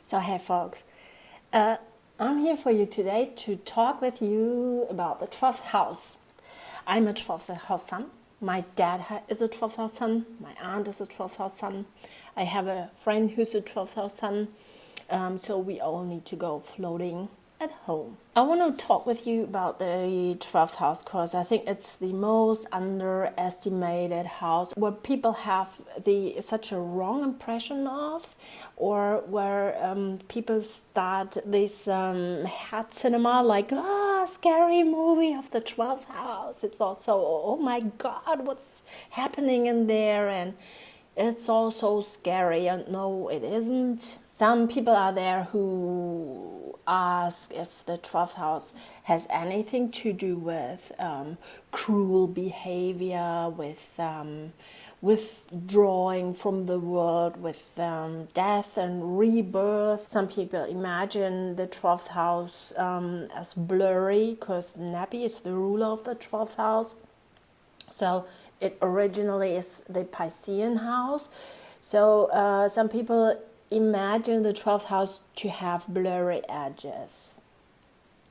So hey folks, I'm here for you today to talk with you about the 12th house. I'm a 12th house sun. My dad is a 12th house sun. My aunt is a 12th house sun. I have a friend who's a 12th house sun. So we all need to go floating at home. I want to talk with you about the 12th house because I think it's the most underestimated house where people have such a wrong impression of, or where people start this head cinema like, scary movie of the 12th house. It's also, oh my God, what's happening in there? And it's all so scary. And no, it isn't. Some people are there who ask if the 12th house has anything to do with cruel behavior, with withdrawing from the world, with death and rebirth. Some people imagine the 12th house as blurry because Napi is the ruler of the 12th house. So it originally is the Piscean house. So some people imagine the 12th house to have blurry edges.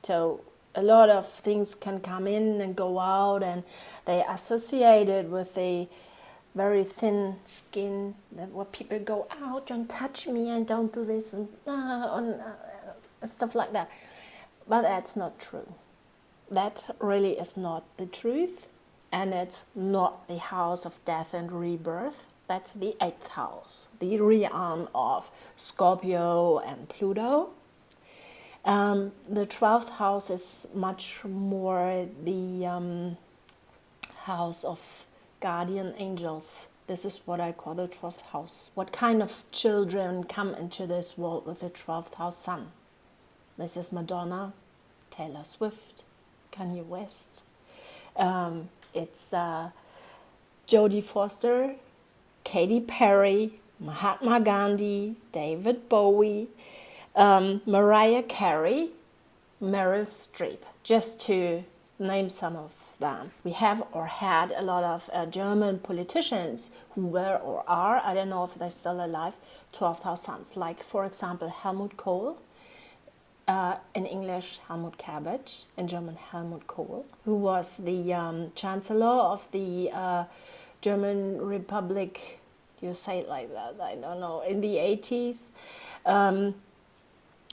So a lot of things can come in and go out, and they associate it with a very thin skin, where people go out, don't touch me and don't do this and stuff like that. But that's not true. That really is not the truth, and it's not the house of death and rebirth. That's the 8th house, the realm of Scorpio and Pluto. The 12th house is much more the house of guardian angels. This is what I call the 12th house. What kind of children come into this world with the 12th house sun? This is Madonna, Taylor Swift, Kanye West. It's Jodie Foster, Katy Perry, Mahatma Gandhi, David Bowie, Mariah Carey, Meryl Streep, just to name some of them. We have or had a lot of German politicians who were or are, I don't know if they're still alive, 12th house suns, like for example Helmut Kohl, in English Helmut Korbach, in German Helmut Kohl, who was the chancellor of the German Republic, you say it like that, I don't know, in the 80s.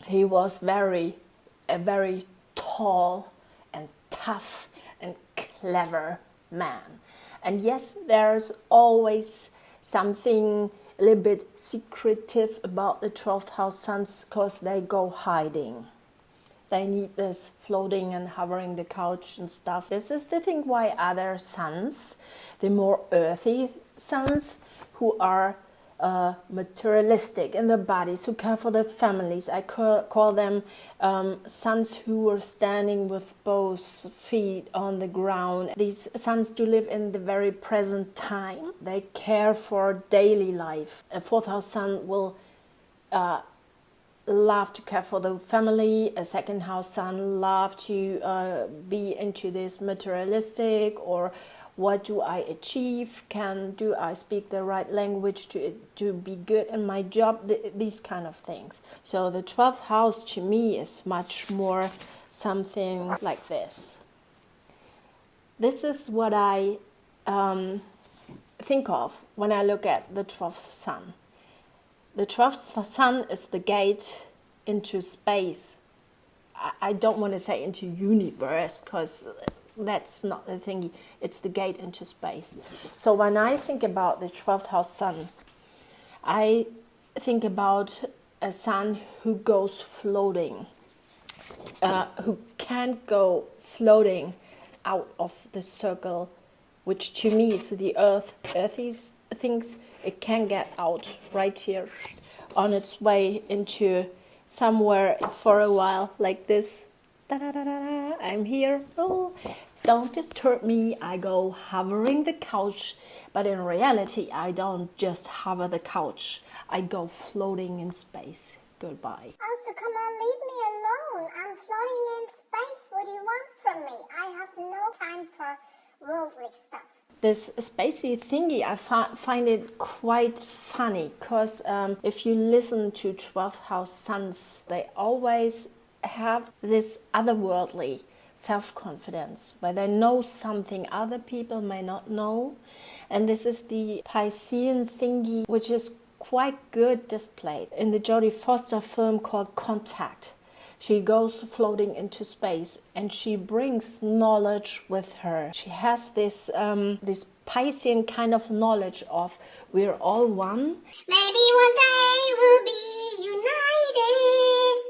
He was a very tall and tough and clever man. And yes, there's always something a little bit secretive about the 12th house suns because they go hiding. They need this floating and hovering the couch and stuff. This is the thing why other suns, the more earthy suns, who are materialistic in their bodies, who care for their families. I call them sons who are standing with both feet on the ground. These sons do live in the very present time. They care for daily life. A 4th house sun will love to care for the family. A 2nd house sun love to be into this materialistic, or what do I achieve? Do I speak the right language to be good in my job? These kind of things. So the 12th house to me is much more something like this. This is what I think of when I look at the 12th sun. The 12th sun is the gate into space. I don't want to say into universe, because that's not the thing. It's the gate into space. So when I think about the 12th house sun, I think about a sun who goes floating, who can't go floating out of the circle, which to me is the earthy things. It can get out right here on its way into somewhere for a while like this. Da-da-da-da-da. I'm here. Oh, don't disturb me. I go hovering the couch, but in reality I don't just hover the couch. I go floating in space. Goodbye. Oh, so come on, leave me alone. I'm floating in space. What do you want from me? I have no time for worldly stuff. This spacey thingy, I find it quite funny because if you listen to 12th house suns, they always have this otherworldly self-confidence where they know something other people may not know. And this is the Piscean thingy, which is quite good displayed in the Jodie Foster film called Contact. She goes floating into space and she brings knowledge with her. She has this Piscean kind of knowledge of we're all one. Maybe one day we'll be united.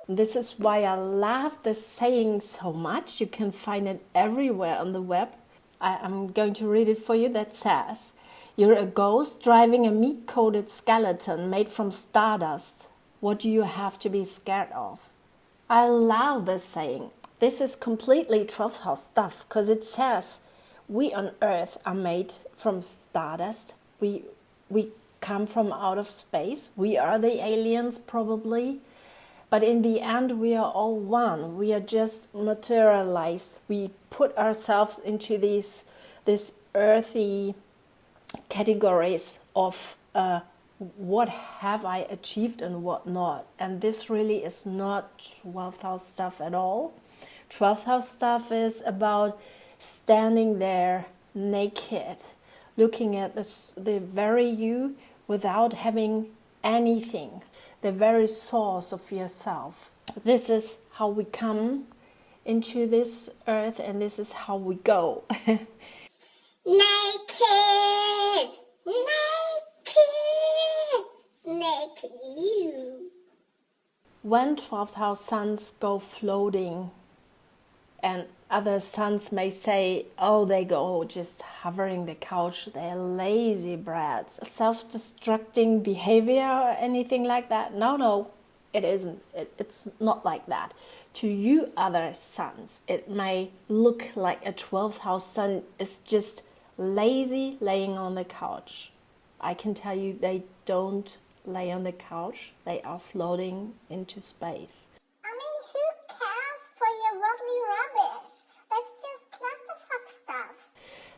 This is why I love this saying so much. You can find it everywhere on the web. I'm going to read it for you. That says, "You're a ghost driving a meat-coated skeleton made from stardust. What do you have to be scared of?" I love this saying. This is completely 12th house stuff because it says we on Earth are made from stardust. We come from out of space. We are the aliens probably. But in the end, we are all one. We are just materialized. We put ourselves into this earthy categories of what have I achieved and what not. And this really is not 12th house stuff at all. 12th house stuff is about standing there naked, looking at the very you without having anything, the very source of yourself. This is how we come into this earth and this is how we go. Naked, naked you. When 12th house suns go floating, and other suns may say, oh, they go just hovering the couch, they're lazy brats, self-destructing behavior or anything like that. No, it isn't. It's not like that. To you other suns, it may look like a 12th house sun is just lazy laying on the couch. I can tell you they don't lay on the couch. They are floating into space. I mean, who cares for your worldly rubbish? That's just clusterfuck stuff.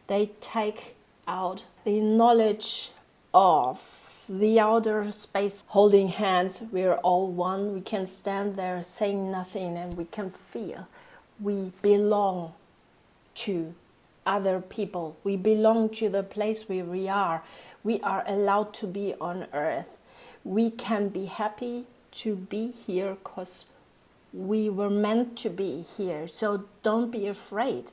They take out the knowledge of the outer space, holding hands. We're all one. We can stand there saying nothing and we can feel we belong to other people. We belong to the place where we are. We are allowed to be on earth. We can be happy to be here because we were meant to be here. So don't be afraid.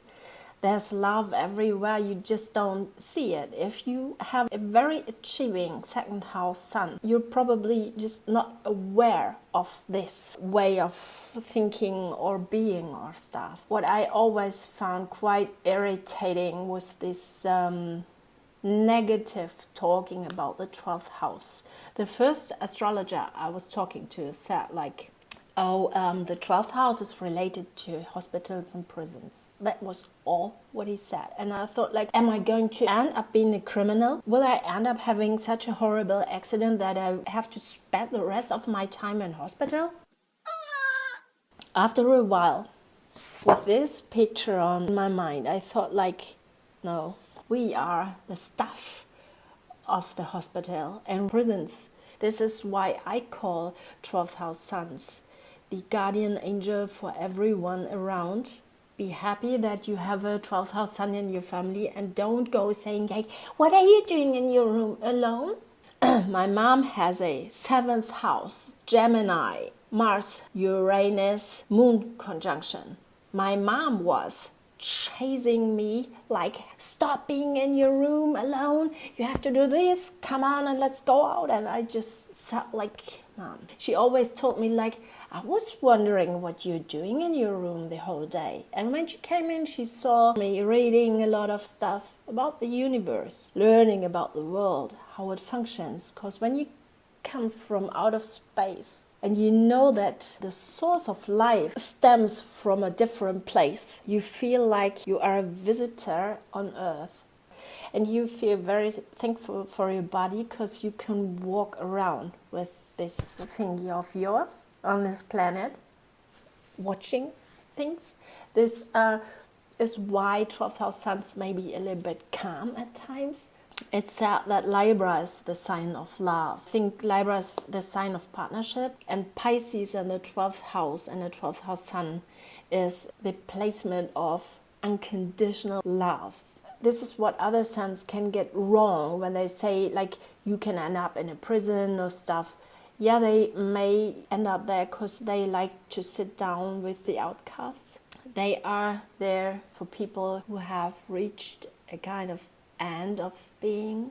There's love everywhere, you just don't see it. If you have a very achieving second house sun, you're probably just not aware of this way of thinking or being or stuff. What I always found quite irritating was this negative talking about the 12th house. The first astrologer I was talking to said like, the 12th house is related to hospitals and prisons. That was all what he said. And I thought like, am I going to end up being a criminal? Will I end up having such a horrible accident that I have to spend the rest of my time in hospital? After a while, with this picture on my mind, I thought like, no, we are the stuff of the hospital and prisons. This is why I call 12th house suns the guardian angel for everyone around. Be happy that you have a 12th house sun in your family and don't go saying like, what are you doing in your room alone? My mom has a 7th house, Gemini, Mars, Uranus, Moon conjunction. My mom was chasing me like, stop being in your room alone, you have to do this, come on and let's go out. And I just sat like, Mom. She always told me like, I was wondering what you're doing in your room the whole day. And when she came in, she saw me reading a lot of stuff about the universe, learning about the world, how it functions. Because when you come from out of space, and you know that the source of life stems from a different place, you feel like you are a visitor on Earth. And you feel very thankful for your body because you can walk around with this thingy of yours on this planet, watching things. This is why 12th house suns may be a little bit calm at times. It's said that Libra is the sign of love. I think Libra is the sign of partnership, and Pisces and the 12th house and the 12th house sun is the placement of unconditional love. This is what other suns can get wrong when they say, like, you can end up in a prison or stuff. Yeah, they may end up there because they like to sit down with the outcasts. They are there for people who have reached a kind of end of being.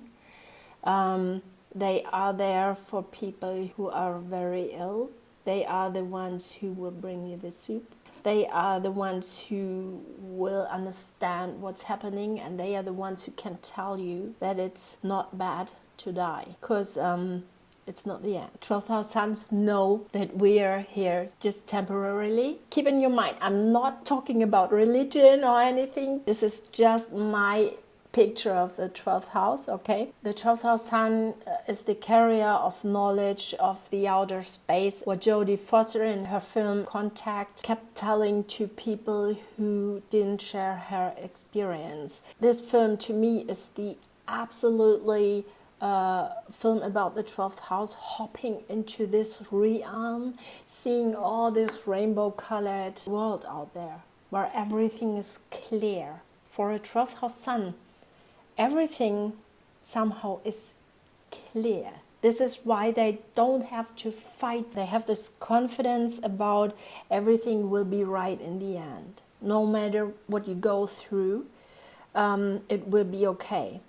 They are there for people who are very ill. They are the ones who will bring you the soup. They are the ones who will understand what's happening, and they are the ones who can tell you that it's not bad to die, because it's not the end. 12th house suns know that we are here just temporarily. Keep in your mind, I'm not talking about religion or anything. This is just my picture of the 12th house, okay? The 12th house sun is the carrier of knowledge of the outer space. What Jodie Foster in her film Contact kept telling to people who didn't share her experience. This film to me is the absolutely film about the 12th house, hopping into this realm, seeing all this rainbow colored world out there where everything is clear. For a 12th house sun, everything somehow is clear. This is why they don't have to fight. They have this confidence about everything will be right in the end. No matter what you go through, it will be okay.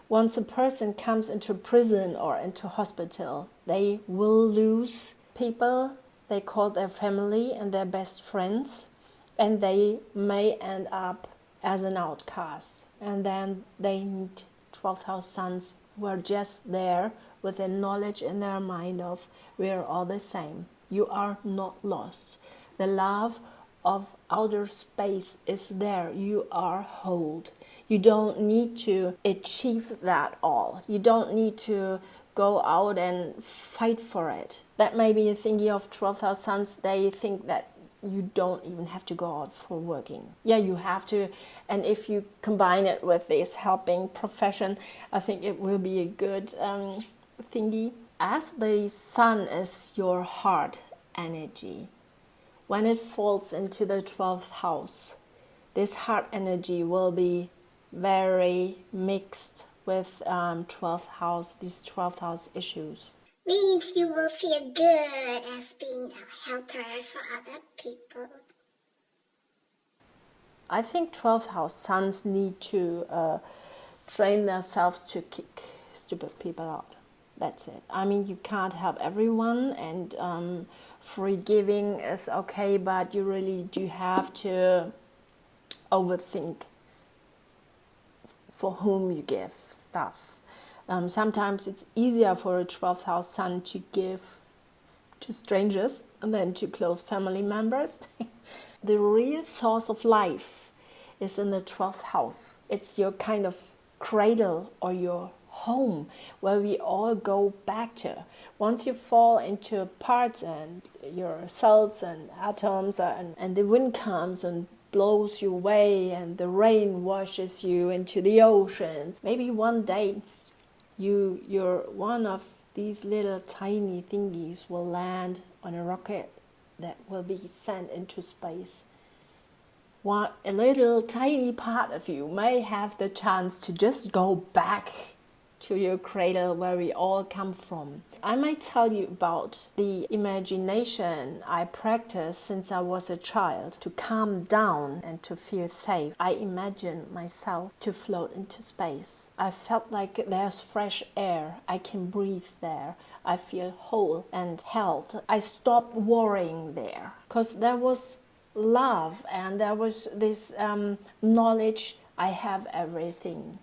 Once a person comes into prison or into hospital, they will lose people they call their family and their best friends, and they may end up as an outcast. And then they meet 12th house suns who are just there with a knowledge in their mind of we are all the same. You are not lost. The love of outer space is there. You are whole. You don't need to achieve that all. You don't need to go out and fight for it. That may be a thinking of 12th house suns. They think that you don't even have to go out for working. Yeah, you have to. And if you combine it with this helping profession, I think it will be a good thingy. As the sun is your heart energy, when it falls into the 12th house, this heart energy will be very mixed with 12th house, these 12th house issues. Means you will feel good as being a helper for other people. I think 12th house suns need to train themselves to kick stupid people out. That's it. I mean, you can't help everyone, and forgiving is okay, but you really do have to overthink for whom you give stuff. Sometimes it's easier for a 12th house sun to give to strangers than to close family members. The real source of life is in the 12th house. It's your kind of cradle or your home where we all go back to. Once you fall into parts and your cells and atoms and the wind comes and blows you away and the rain washes you into the oceans, maybe one day you're one of these little tiny thingies will land on a rocket that will be sent into space. A little tiny part of you may have the chance to just go back to your cradle where we all come from. I might tell you about the imagination I practiced since I was a child to calm down and to feel safe. I imagined myself to float into space. I felt like there's fresh air. I can breathe there. I feel whole and held. I stopped worrying there because there was love and there was this knowledge I have everything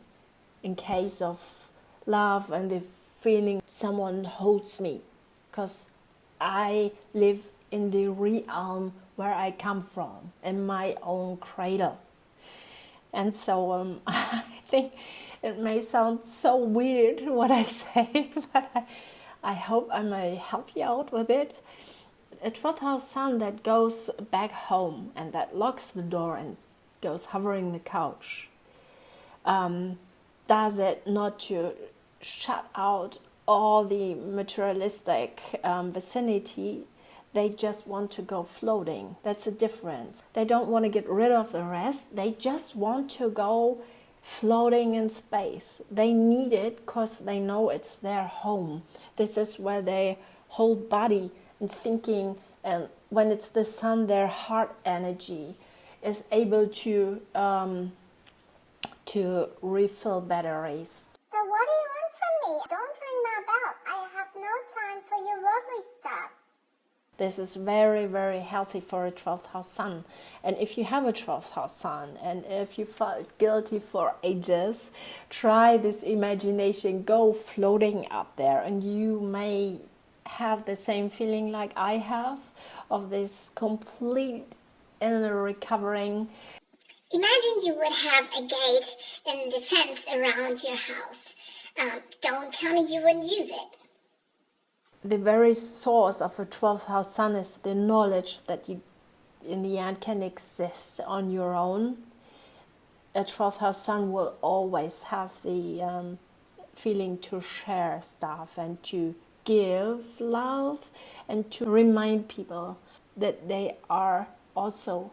in case of love and the feeling someone holds me, because I live in the realm where I come from, in my own cradle. And so I think it may sound so weird what I say, but I hope I may help you out with it. A 12th house sun that goes back home and that locks the door and goes hovering the couch. Does it not to shut out all the materialistic vicinity? They just want to go floating. That's the difference. They don't want to get rid of the rest. They just want to go floating in space. They need it because they know it's their home. This is where their whole body and thinking, and when it's the sun, their heart energy is able to refill batteries. So what do you want from me? Don't ring my bell. I have no time for your worldly stuff. This is very, very healthy for a 12th house sun. And if you have a 12th house sun, and if you felt guilty for ages, try this imagination, go floating up there, and you may have the same feeling like I have of this complete inner recovering. Imagine you would have a gate and the fence around your house. Don't tell me you wouldn't use it. The very source of a 12th house sun is the knowledge that you in the end can exist on your own. A 12th house sun will always have the feeling to share stuff and to give love and to remind people that they are also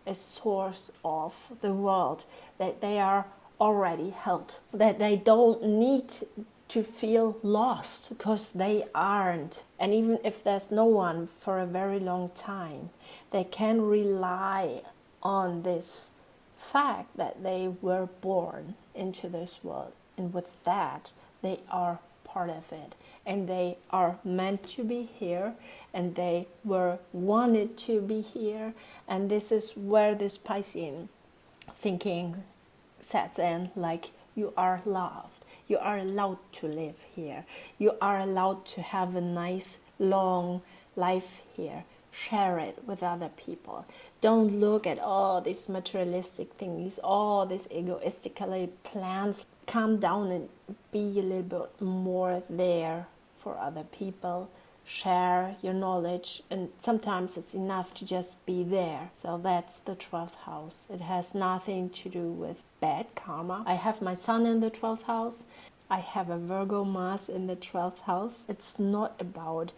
a source of the world, that they are already held, that they don't need to feel lost because they aren't. And even if there's no one for a very long time, they can rely on this fact that they were born into this world, and with that they are part of it, and they are meant to be here, and they were wanted to be here. And this is where this Piscean thinking sets in, like, you are loved. You are allowed to live here. You are allowed to have a nice, long life here. Share it with other people. Don't look at all these materialistic things, all these egoistically plans. Calm down and be a little bit more there for other people. Share your knowledge, and sometimes it's enough to just be there. So that's the 12th house. It has nothing to do with bad karma. I have my sun in the 12th house. I have a Virgo Mars in the 12th house. It's not about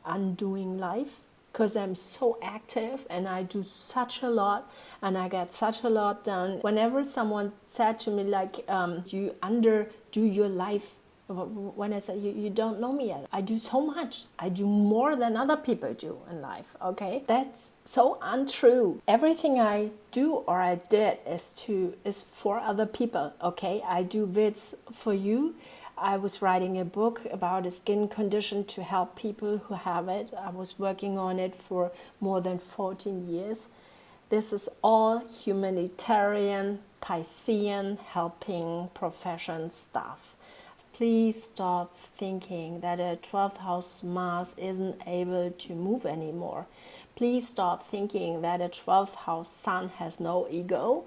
undoing life, because I'm so active and I do such a lot and I get such a lot done. Whenever someone said to me, like, you underdo your life, when I say you don't know me yet, I do so much. I do more than other people do in life, okay? That's so untrue. Everything I do or I did is for other people, okay? I do vids for you. I was writing a book about a skin condition to help people who have it. I was working on it for more than 14 years. This is all humanitarian, Piscean, helping profession stuff. Please stop thinking that a 12th house Mars isn't able to move anymore. Please stop thinking that a 12th house Sun has no ego.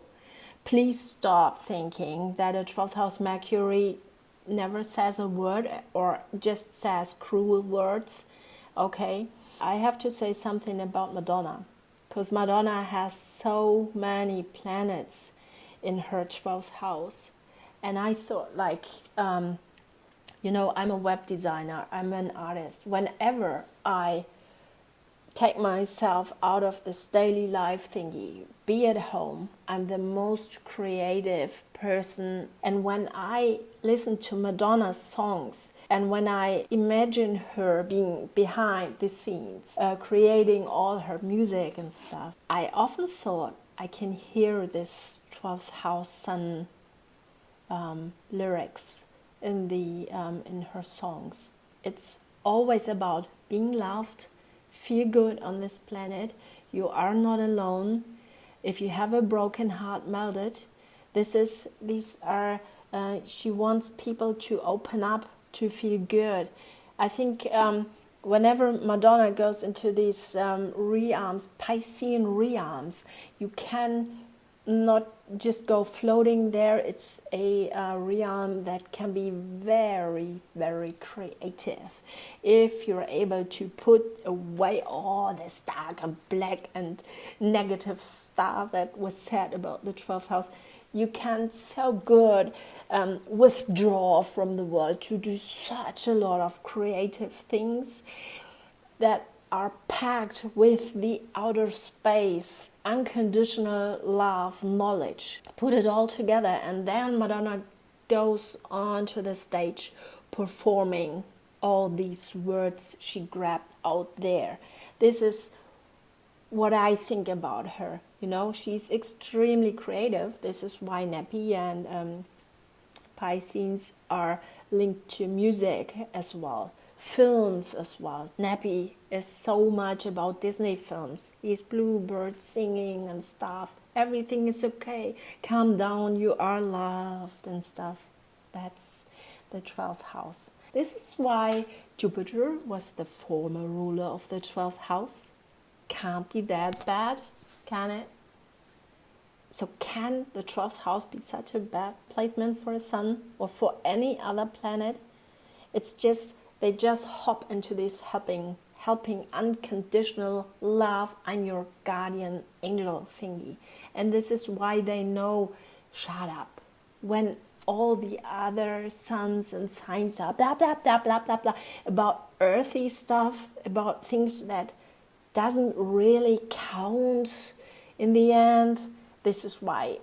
Please stop thinking that a 12th house Mercury never says a word or just says cruel words, okay? I have to say something about Madonna, because Madonna has so many planets in her 12th house. And I thought, like, I'm a web designer, I'm an artist. Whenever I take myself out of this daily life thingy, be at home, I'm the most creative person. And when I listen to Madonna's songs, and when I imagine her being behind the scenes, creating all her music and stuff, I often thought I can hear this 12th house Sun lyrics in her songs. It's always about being loved, feel good on this planet. You are not alone. If you have a broken heart, melt it. She wants people to open up, to feel good. I think whenever Madonna goes into these realms, Piscean realms, you can not just go floating there. It's a realm that can be very, very creative if you're able to put away all this dark and black and negative stuff that was said about the 12th house. You can so good withdraw from the world to do such a lot of creative things that are packed with the outer space, unconditional love, knowledge. Put it all together, and then Madonna goes onto the stage performing all these words she grabbed out there. This is what I think about her. You know, she's extremely creative. This is why Nappy and Pisces are linked to music as well, films as well. Nappy is so much about Disney films. These bluebirds singing and stuff. Everything is okay. Calm down, you are loved and stuff. That's the 12th house. This is why Jupiter was the former ruler of the 12th house. Can't be that bad, can it? So can the 12th house be such a bad placement for a sun or for any other planet? It's just, they just hop into this helping unconditional love. I'm your guardian angel thingy. And this is why they know, shut up. When all the other suns and signs are blah, blah, blah, blah, blah, blah, about earthy stuff, about things that doesn't really count in the end. This is why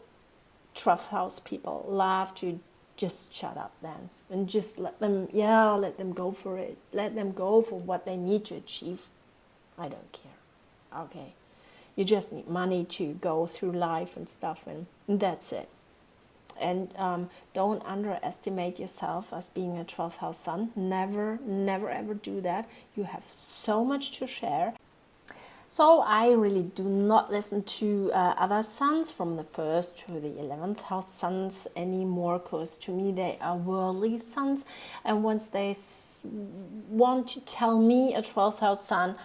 12th house people love to just shut up then and just let them go for it. Let them go for what they need to achieve. I don't care. Okay. You just need money to go through life and stuff, and that's it. And don't underestimate yourself as being a 12th house sun. Never, never, ever do that. You have so much to share. So I really do not listen to other suns from the 1st to the 11th house suns anymore, because to me they are worldly suns. And once they want to tell me, a 12th house sun,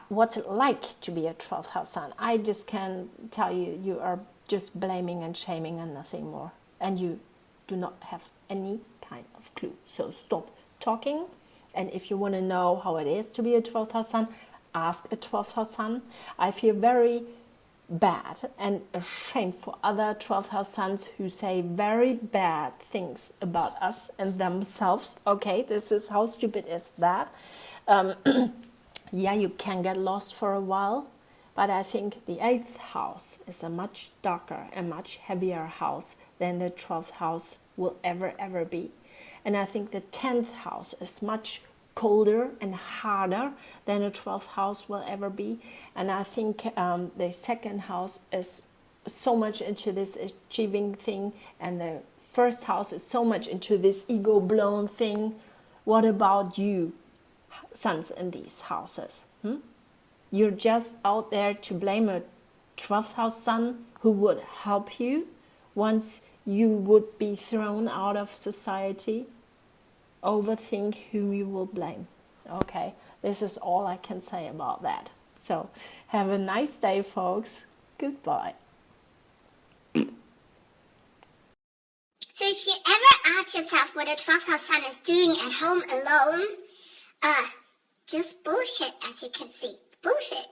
what's it like to be a 12th house sun, I just can tell you, you are just blaming and shaming and nothing more. And you do not have any kind of clue. So stop talking. And if you want to know how it is to be a 12th house sun, ask a 12th house sun. I feel very bad and ashamed for other 12th house suns who say very bad things about us and themselves. Okay, this is how stupid is that. Yeah, you can get lost for a while, but I think the 8th house is a much darker and much heavier house than the 12th house will ever be. And I think the 10th house is much colder and harder than a 12th house will ever be. And I think the 2nd house is so much into this achieving thing, and the 1st house is so much into this ego blown thing. What about you, suns in these houses? You're just out there to blame a 12th house sun who would help you once you would be thrown out of society. Overthink whom you will blame. Okay, this is all I can say about that. So have a nice day, folks. Goodbye. So if you ever ask yourself what a 12th house sun is doing at home alone, just bullshit, as you can see. Bullshit.